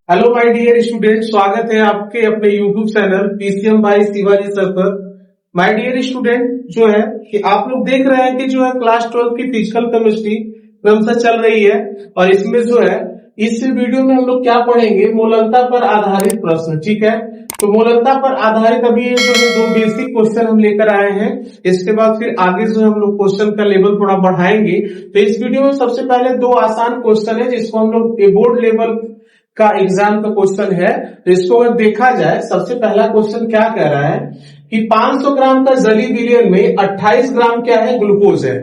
Hello my dear student, स्वागत है आपके अपने YouTube channel PCM by Shivaji sir पर। माय डियर स्टूडेंट, जो है कि आप लोग देख रहे हैं कि जो है क्लास 12 की फिजिकल केमिस्ट्री क्रमशः चल रही है। और इसमें जो है इस वीडियो में हम लोग क्या पढ़ेंगे, मोलकता पर आधारित प्रश्न। ठीक है, तो मोलकता पर आधारित अभी जो है दो बेसिक क्वेश्चन हम लेकर आए हैं। इसके बाद फिर आगे जो हम लोग क्वेश्चन का लेवल थोड़ा बढ़ाएंगे। तो इस वीडियो में सबसे पहले दो आसान क्वेश्चन है जिसको हम लोग बोर्ड लेवल का एग्जाम का क्वेश्चन है। तो इसको अगर देखा जाए, सबसे पहला क्वेश्चन क्या कह रहा है कि 500 ग्राम का जली विलयन में 28 ग्राम क्या है, ग्लूकोज है।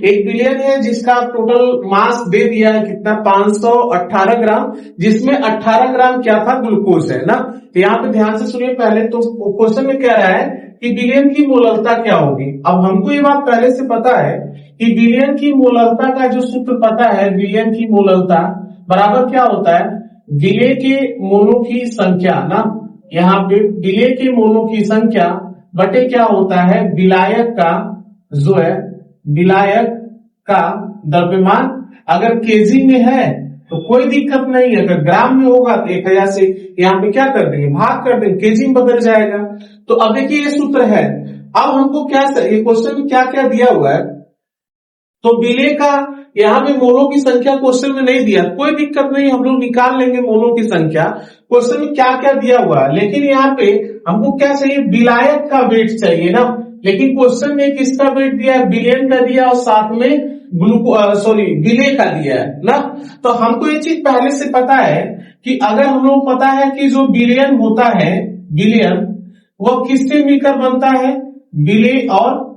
एक विलयन है जिसका टोटल मास दे दिया है कितना, 518 ग्राम, जिसमें 18 ग्राम क्या था, ग्लूकोज है ना। तो यहाँ पे ध्यान से सुनिए पहले। तो क्वेश्चन में कह रहा है कि विलयन की मोलकता क्या होगी। अब हमको ये बात पहले से पता है कि विलयन की मोलकता का जो सूत्र पता है, विलयन की मोलकता बराबर क्या होता है, विलय के मोनो की संख्या ना। यहाँ पे विलय के मोनो की संख्या बटे क्या होता है, विलायक का जो है, विलायक का द्रव्यमान। अगर केजी में है तो कोई दिक्कत नहीं है, अगर ग्राम में होगा तो 1000 से यहाँ पे क्या कर देंगे, भाग कर देंगे, केजी में बदल जाएगा। तो अब देखिए ये सूत्र है। अब हमको क्या, ये क्वेश्चन में क्या क्या दिया हुआ है, तो विलय का यहाँ पे मोलों की संख्या क्वेश्चन में नहीं दिया, कोई दिक्कत नहीं, हम लोग निकाल लेंगे मोलों की संख्या। क्वेश्चन में क्या क्या दिया हुआ है, लेकिन यहाँ पे हमको क्या चाहिए, विलायक का वेट चाहिए ना। लेकिन क्वेश्चन में किसका वेट दिया है, विलयन का दिया और साथ में विलय का दिया है ना। तो हमको ये चीज पहले से पता है कि अगर हम लोग पता है कि जो विलयन होता है, विलयन वह किससे मिलकर बनता है, विलय और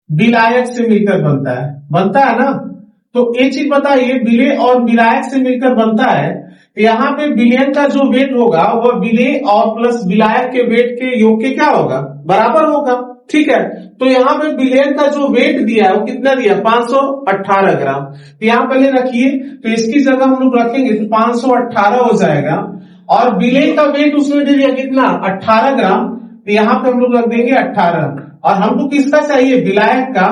विलायक से मिलकर बनता है ना। तो एक चीज बताइए, विलय और विलायक से मिलकर बनता है। तो यहाँ पे विलयन का जो वेट होगा वह विलय और प्लस विलायक के वेट के योग के क्या होगा, बराबर होगा। ठीक है, तो यहाँ पे विलयन का जो वेट दिया है वो कितना दिया, 518 ग्राम। तो यहाँ पहले रखिए, तो इसकी जगह हम लोग रखेंगे तो 518 हो जाएगा। और विलय का वेट उसने दे दिया कितना, 18 ग्राम। तो यहाँ पे हम लोग रख देंगे 18। और हमको किसका चाहिए, विलायक का।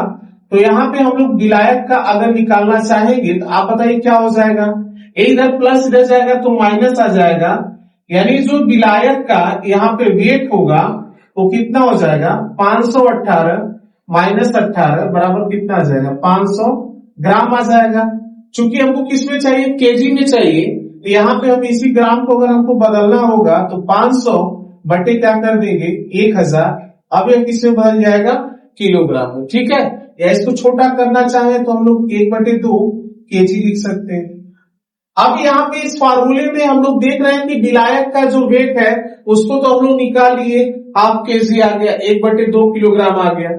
तो यहाँ पे हम लोग विलायक का अगर निकालना चाहेंगे तो आप बताइए क्या हो जाएगा, इधर प्लस इधर जाएगा तो माइनस आ जाएगा। यानी जो विलायक का यहाँ पे वेट होगा वो कितना हो जाएगा, 518 माइनस 18 बराबर कितना आ जाएगा, 500 ग्राम आ जाएगा। चूंकि हमको किस में चाहिए, केजी में चाहिए, तो यहाँ पे हम इसी ग्राम को अगर हमको बदलना होगा तो 500 बटे क्या कर देंगे, 1000। अब यह किसमें बदल जाएगा, किलोग्राम में। ठीक है, या इसको छोटा करना चाहे तो हम लोग 1/2 केजी लिख सकते हैं। अब यहाँ पे इस फार्मूले में हम लोग देख रहे हैं कि विलायक का जो वेट है उसको तो हम लोग निकाल लिए, हाफ केजी आ गया, 1/2 किलोग्राम आ गया।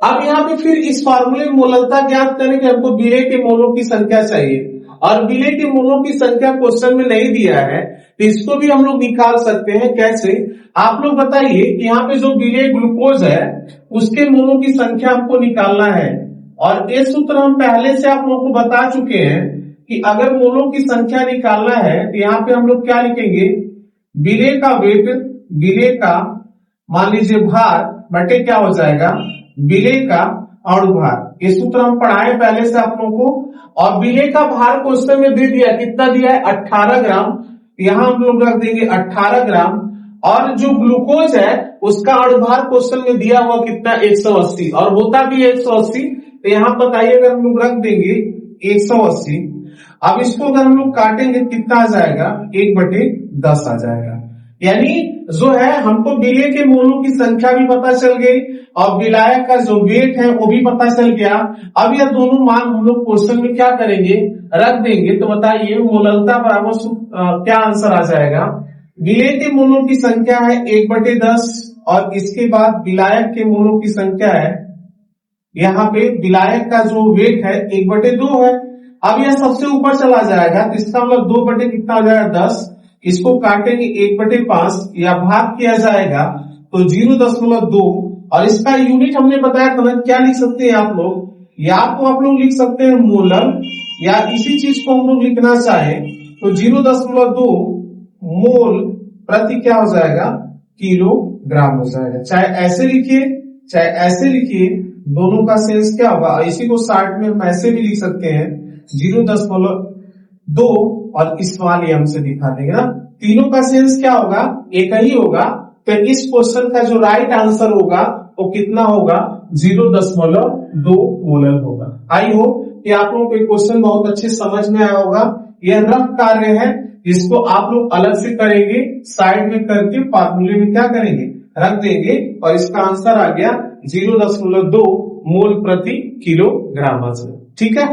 अब यहाँ पे फिर इस फार्मूले में मोलकता ज्ञात करने के हमको विलय के मोलों की संख्या चाहिए, और विलय के मोलों की संख्या क्वेश्चन में नहीं दिया है, तो इसको भी हम लोग निकाल सकते हैं। कैसे, आप लोग बताइए कि यहाँ पे जो विलय ग्लूकोज है उसके मोलों की संख्या हमको निकालना है। और ये सूत्र हम पहले से आप लोगों को बता चुके हैं कि अगर मोलों की संख्या निकालना है तो यहाँ पे हम लोग क्या लिखेंगे, विलय का वेट, विलय का मान लीजिए भार बटे क्या हो जाएगा, विलय का अणु भार। ये सूत्र हम पढ़ाए पहले से आप लोगों को। और विलय का भार क्वेश्चन में दे दिया, कितना दिया है, 18 ग्राम। यहाँ हम लोग रख देंगे 18 ग्राम। और जो ग्लूकोज है उसका अणुभार क्वेश्चन में दिया हुआ कितना, 180, और होता भी 180। तो यहाँ बताइए, अगर हम लोग रख देंगे 180, अब इसको अगर हम लोग काटेंगे कितना आ जाएगा, 1/10 आ जाएगा। यानी जो है हमको विलय के मोलों की संख्या भी पता चल गई और विलायक का जो वेट है वो भी पता चल गया। अब यह दोनों मान हम लोग क्वेश्चन में क्या करेंगे, रख देंगे। तो बताइए मोलकता बराबर क्या आंसर आ जाएगा, विलय के मोलों की संख्या है 1/10 और इसके बाद विलायक के मोलों की संख्या है, यहाँ पे विलायक का जो वेट है 1/2 है। अब यह सबसे ऊपर चला जाएगा तो इसका मतलब 2 बटे कितना हो जाएगा, 10। इसको काटेंगे 1/5 या भाग किया जाएगा तो 0.2। और इसका यूनिट हमने बताया था, क्या लिख सकते हैं आप लोग, या तो आप लोग लिख सकते हैं मोलर, या इसी चीज को हम लोग लिखना चाहे तो 0.2 मोल प्रति क्या हो जाएगा, किलोग्राम हो जाएगा। चाहे ऐसे लिखिए चाहे ऐसे लिखिए, दोनों का सेंस क्या होगा। इसी को शॉर्ट में हम ऐसे भी लिख सकते हैं, 0.2 2 और स्मॉल m से दिखा देंगे ना। तीनों का सेंस क्या होगा, एक ही होगा। फिर इस क्वेश्चन का जो राइट आंसर होगा वो कितना होगा, 0.2 मोलर होगा। आई होप कि आप लोगों को क्वेश्चन बहुत अच्छे समझ में आया होगा। यह रफ कार्य है, जिसको आप लोग अलग से करेंगे, साइड में करके फार्मूले में क्या करेंगे, रख देंगे, और इसका आंसर आ गया 0.2 मोल प्रति किलोग्राम। ठीक है।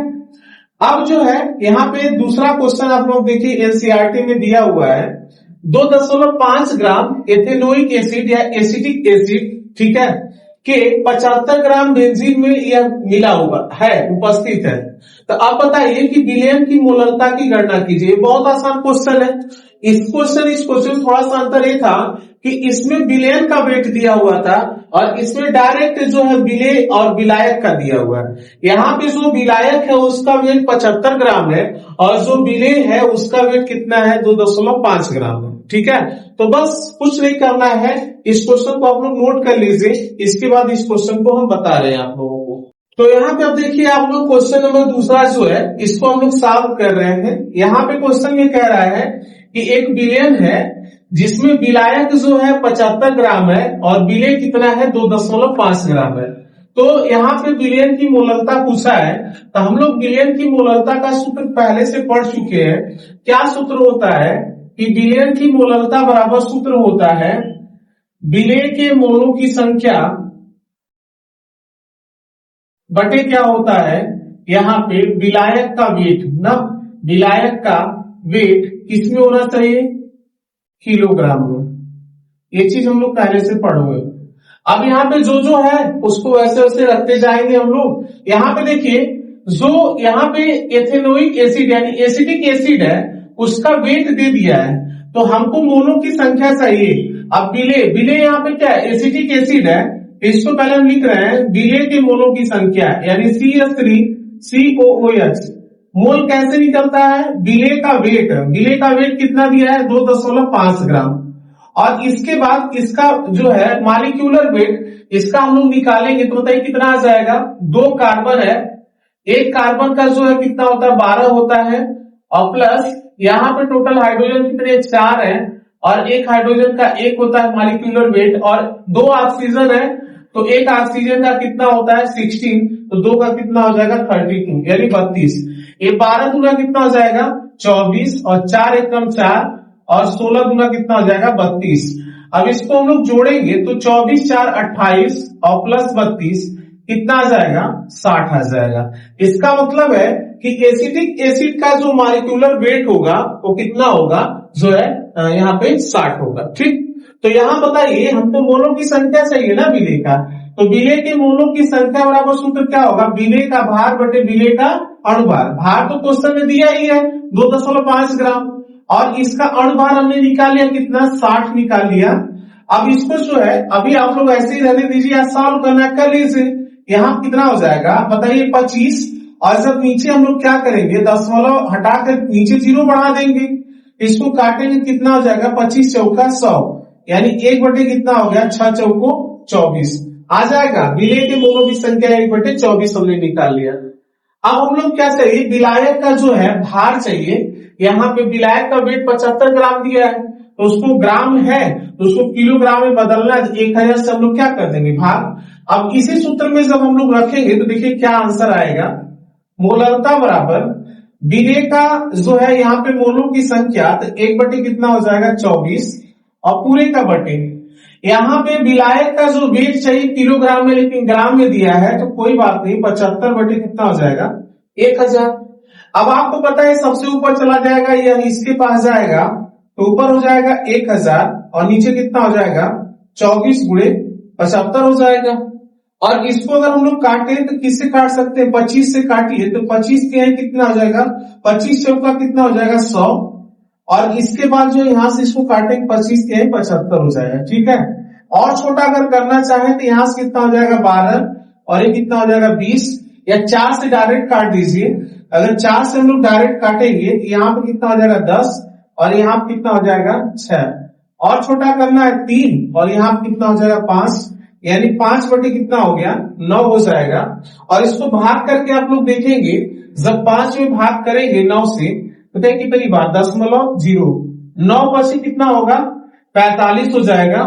अब जो है यहाँ पे दूसरा क्वेश्चन आप लोग देखिए, एनसीईआरटी में दिया हुआ है 2.5 ग्राम एथेनोइक एसिड या एसिटिक एसिड, ठीक है, के 75 ग्राम बेंजीन में यह मिला हुआ है, उपस्थित है। तो आप बताइए कि विलयन की मोलरता की गणना कीजिए। बहुत आसान क्वेश्चन है। इस क्वेश्चन थोड़ा सा अंतर ये था कि इसमें विलयन का वेट दिया हुआ था और इसमें डायरेक्ट जो है विलेय और विलायक का दिया हुआ है। यहाँ पे जो विलायक है उसका वेट 75 ग्राम है और जो विलेय है उसका वेट कितना है, 2.5 ग्राम है। ठीक है। तो बस कुछ नहीं करना है, इस क्वेश्चन को आप लोग नोट कर लीजिए, इसके बाद इस क्वेश्चन को हम बता रहे हैं आप लोगों को। तो यहाँ पे अब देखिए आप लोग क्वेश्चन नंबर दूसरा जो है इसको हम लोग सॉल्व कर रहे हैं। यहाँ पे क्वेश्चन में कह रहा है कि एक विलयन है जिसमें विलायक जो है 75 ग्राम है और विलेय कितना है, 2.5 ग्राम है। तो यहाँ पे विलयन की मोलरता पूछा है, तो हम लोग विलयन की मोलरता का सूत्र पहले से पढ़ चुके हैं। क्या सूत्र होता है कि विलयन की मोलरता बराबर सूत्र होता है विलेय के मोलों की संख्या बटे क्या होता है, यहाँ पे विलायक का वेट ना, विलायक का वेट किसमें होना चाहिए, किलोग्राम में। ये चीज हम लोग पहले से पढ़ हुए। अब यहाँ पे जो है उसको वैसे वैसे रखते जाएंगे हम लोग। यहाँ पे देखिए जो यहाँ पे एथेनोइक एसिड यानी एसिटिक एसिड है उसका वेट दे दिया है, तो हमको मोलों की संख्या चाहिए। अब विलेय यहाँ पे क्या है, एसिटिक एसिड है, इसको पहले हम लिख रहे हैं विलेय के मोलों की संख्या यानी CH3COOH। मोल कैसे निकलता है, विलेय का वेट कितना दिया है, 2.5 ग्राम। और इसके बाद इसका जो है मॉलिक्यूलर वेट, इसका हम लोग निकालेंगे तो बताइए कितना आ जाएगा। 2 कार्बन है, एक कार्बन का जो है कितना होता है, 12 होता है, और प्लस यहाँ पे टोटल हाइड्रोजन कितने, 4 है, और एक हाइड्रोजन का 1 होता है मॉलिक्यूलर वेट, और 2 ऑक्सीजन है तो एक ऑक्सीजन का कितना होता है, 16, तो 2 का कितना हो जाएगा, 32 यानी 32। ये 12 दूना कितना हो जाएगा, 24, और 4 एकम 4, और 16 दूना कितना हो जाएगा, 32। अब इसको हम लोग जोड़ेंगे तो 24 4 28 और प्लस 32 कितना आ जाएगा, 60 आ जाएगा। इसका मतलब है कि एसिटिक एसिड का जो मॉलिक्यूलर वेट होगा वो कितना होगा, जो है यहाँ पे 60 होगा। ठीक। तो यहाँ बताइए हमको मोलों की संख्या चाहिए ना विलेय का, तो विलेय के मोलों की संख्या बराबर सूत्र क्या होगा, विलेय का भार बटे विलेय का अणुभार। भार तो क्वेश्चन में दिया ही है 2.5 ग्राम, और इसका अणुभार हमने निकाल लिया कितना, 60 निकाल लिया। अब इसको जो है अभी आप लोग ऐसे ही रहने दीजिए या सॉल्व करना कर लीजिए। यहाँ कितना हो जाएगा बताइए, 25, और जब नीचे हम लोग क्या करेंगे, दशमलव हटाकर नीचे 0 बढ़ा देंगे, इसको काटेंगे कितना हो जाएगा, 25 चौका 100, यानी 1 बटे कितना हो गया, 6 चौको 24 आ जाएगा। विलेय के मोलों की संख्या 1 बटे 24 हमने निकाल लिया। अब हम लोग क्या चाहिए, विलायक का जो है भार चाहिए। यहाँ पे विलायक का वेट 75 ग्राम दिया है, तो उसको ग्राम है तो उसको किलोग्राम में बदलना है, 1000 से हम लोग क्या कर देंगे भाग। अब इसी सूत्र में जब हम लोग रखेंगे तो देखिए क्या आंसर आएगा, मोलरता बराबर विलेय का जो है यहाँ पे मोलों की संख्या, तो 1 बटे कितना हो जाएगा, 24, और पूरे का बटे यहाँ पे विलायक का जो वेट चाहिए किलोग्राम में, लेकिन ग्राम में दिया है, तो कोई बात नहीं, 75 बटे कितना हो जाएगा, 1000। अब आपको पता है सबसे ऊपर चला जाएगा या इसके पास जाएगा तो ऊपर हो जाएगा 1000, और नीचे कितना हो जाएगा, 24 गुणे 75 हो जाएगा। और इसको अगर हम लोग काटे तो किससे काट सकते हैं, 25 से काटिए, तो 25 के यहाँ कितना हो जाएगा, 25 चौका कितना हो जाएगा, 100, और इसके बाद जो यहाँ से इसको काटेंगे 25 के 75 हो जाएगा। ठीक है। और छोटा अगर करना चाहे तो यहाँ से कितना हो जाएगा, 12, और ये कितना हो जाएगा, 20, या 4 से डायरेक्ट काट दीजिए। अगर 4 से हम लोग डायरेक्ट काटेंगे तो यहाँ पे कितना हो जाएगा, 10, और यहाँ पे कितना हो जाएगा, 6, और छोटा करना है 3, और यहाँ पे कितना हो जाएगा, 5, यानी 5 बटे कितना हो गया, 9 हो जाएगा। और इसको भाग करके आप लोग देखेंगे, जब 5 में भाग करेंगे 9 से बताइए कितनी बार 10.0, 9 पर से कितना होगा 45 हो जाएगा।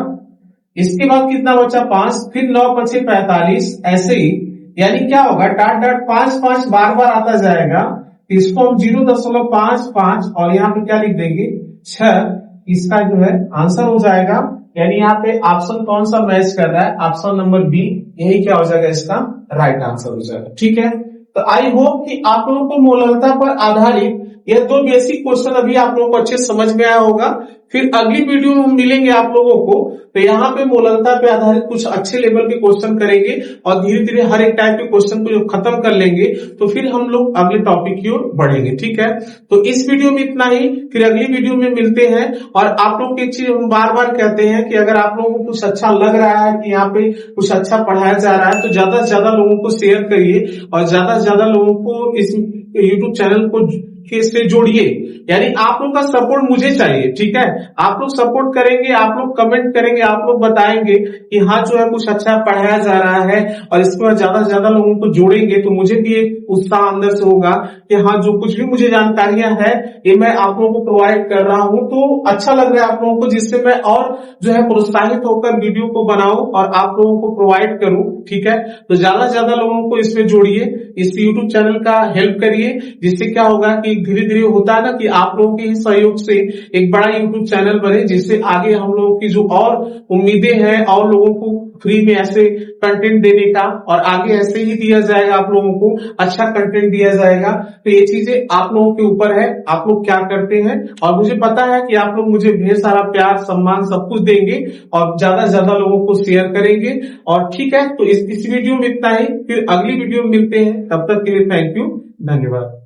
इसके बाद कितना बचा 5, फिर 9 पर से 45, ऐसे ही यानी क्या होगा डाट डाट 5 5 बार बार आता जाएगा। इसको हम 0.55 और यहाँ पे क्या लिख देंगे 6, इसका जो है आंसर हो जाएगा। यानी यहाँ पे ऑप्शन कौन सा मैच कर रहा है, ऑप्शन नंबर बी, यही क्या हो जाएगा इसका राइट आंसर हो जाएगा। ठीक है, तो आई होप कि आप लोगों को मोललता पर आधारित ये 2 बेसिक क्वेश्चन अभी आप लोगों को अच्छे समझ में आया होगा। फिर अगली वीडियो में हम मिलेंगे आप लोगों को, तो यहाँ पे मोललता पे आधारित कुछ अच्छे लेवल के क्वेश्चन करेंगे और धीरे धीरे हर एक टाइप के क्वेश्चन को जो खत्म कर लेंगे तो फिर हम लोग अगले टॉपिक की ओर बढ़ेंगे। ठीक है, तो इस वीडियो में इतना ही, फिर अगली वीडियो में मिलते हैं। और आप लोग की एक चीज हम बार बार कहते हैं कि अगर आप लोगों को कुछ अच्छा लग रहा है कि यहाँ पे कुछ अच्छा पढ़ाया जा रहा है तो ज्यादा से ज्यादा लोगों को शेयर करिए और ज्यादा से ज्यादा लोगों को इस यूट्यूब चैनल को से जोड़िए। यानी आप लोग का सपोर्ट मुझे चाहिए। ठीक है, आप लोग सपोर्ट करेंगे, आप लोग कमेंट करेंगे, आप लोग बताएंगे कि हाँ जो है कुछ अच्छा पढ़ाया जा रहा है और इसके बाद ज्यादा से ज्यादा लोगों को जोड़ेंगे तो मुझे भी एक उत्साह अंदर से होगा कि हाँ जो कुछ भी मुझे जानकारियां है ये मैं आप लोगों को प्रोवाइड कर रहा हूं तो अच्छा लग रहा है आप लोगों को, जिससे मैं और जो है प्रोत्साहित होकर वीडियो को बनाऊं और आप लोगों को प्रोवाइड करूं। ठीक है, तो ज्यादा से ज्यादा लोगों को इसमें जोड़िए, इस यूट्यूब चैनल का हेल्प करिए, जिससे क्या होगा कि धीरे धीरे होता है ना कि आप लोगों के सहयोग से एक बड़ा यूट्यूब चैनल बने, जिससे आगे हम लोगों की जो और उम्मीदें हैं और लोगों को फ्री में ऐसे कंटेंट देने का और आगे ऐसे ही दिया जाएगा, आप लोगों को अच्छा कंटेंट दिया जाएगा। तो ये चीजें आप लोगों के ऊपर है, आप लोग क्या करते हैं। और मुझे पता है कि आप लोग मुझे ढेर सारा प्यार सम्मान सब कुछ देंगे और ज्यादा से ज्यादा लोगों को शेयर करेंगे। और ठीक है, तो इस वीडियो में इतना ही, फिर अगली वीडियो में मिलते हैं, तब तक के लिए थैंक यू, धन्यवाद।